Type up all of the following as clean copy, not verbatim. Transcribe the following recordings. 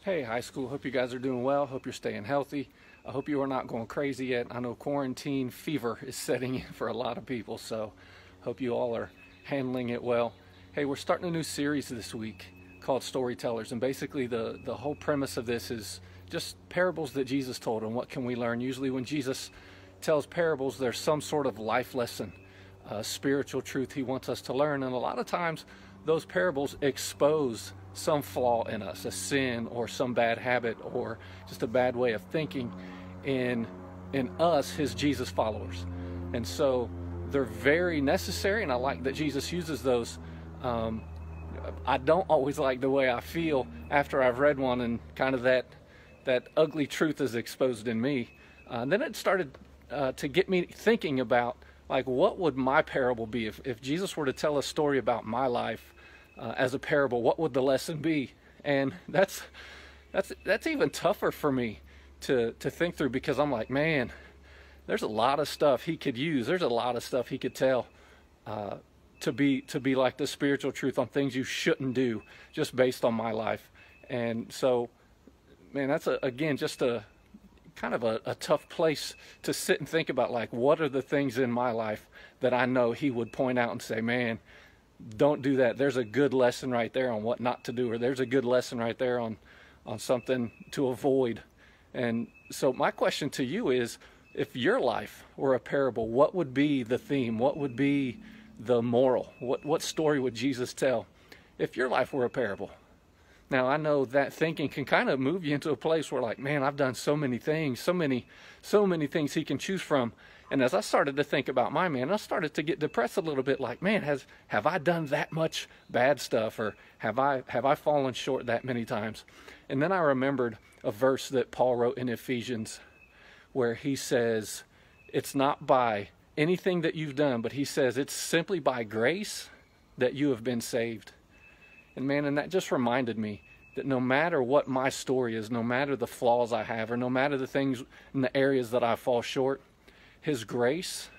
Hey, high school. Hope you guys are doing well. Hope you're staying healthy. I hope you are not going crazy yet. I know quarantine fever is setting in for a lot of people, so hope you all are handling it well. Hey, we're starting a new series this week called Storytellers, and basically the whole premise of this is just parables that Jesus told, and what can we learn. Usually when Jesus tells parables, there's some sort of life lesson, spiritual truth he wants us to learn, and a lot of times those parables expose some flaw in us, a sin or some bad habit or just a bad way of thinking in us, his Jesus followers. And so they're very necessary, and I like that Jesus uses those. I don't always like the way I feel after I've read one and kind of that ugly truth is exposed in me. Then it started to get me thinking about, like, what would my parable be if Jesus were to tell a story about my life as a parable? What would the lesson be? And that's even tougher for me to think through, because I'm like, man, there's a lot of stuff he could use. There's a lot of stuff he could tell to be like the spiritual truth on things you shouldn't do just based on my life. And so, man, that's again just a kind of a tough place to sit and think about, like, what are the things in my life that I know he would point out and say, man, don't do that. There's a good lesson right there on what not to do, or there's a good lesson right there on something to avoid. And so my question to you is, if your life were a parable, what would be the theme? What would be the moral? What story would Jesus tell if your life were a parable? Now, I know that thinking can kind of move you into a place where, like, man, I've done so many things, so many things he can choose from. And as I started to think about my man, I started to get depressed a little bit, like, man, have I done that much bad stuff, or have I fallen short that many times? And then I remembered a verse that Paul wrote in Ephesians where he says, it's not by anything that you've done, but he says it's simply by grace that you have been saved. And man, and that just reminded me that no matter what my story is, no matter the flaws I have, or no matter the things in the areas that I fall short, his grace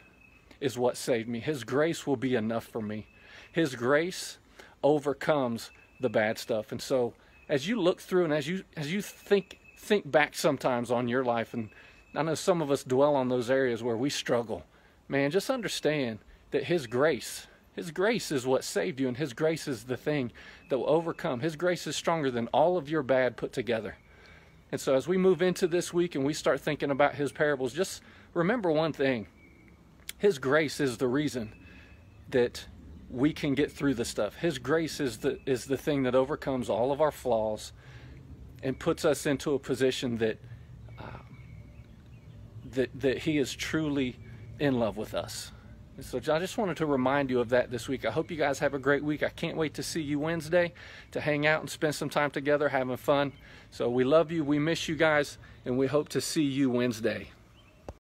is what saved me. His grace will be enough for me. His grace overcomes the bad stuff. And so as you look through and as you think back sometimes on your life, and I know some of us dwell on those areas where we struggle, man, just understand that his grace is what saved you, and his grace is the thing that will overcome. His grace is stronger than all of your bad put together. And so as we move into this week and we start thinking about his parables, just remember one thing. His grace is the reason that we can get through the stuff. His grace is the thing that overcomes all of our flaws and puts us into a position that he is truly in love with us. And so I just wanted to remind you of that this week. I hope you guys have a great week. I can't wait to see you Wednesday, to hang out and spend some time together having fun. So we love you, we miss you guys, and we hope to see you Wednesday.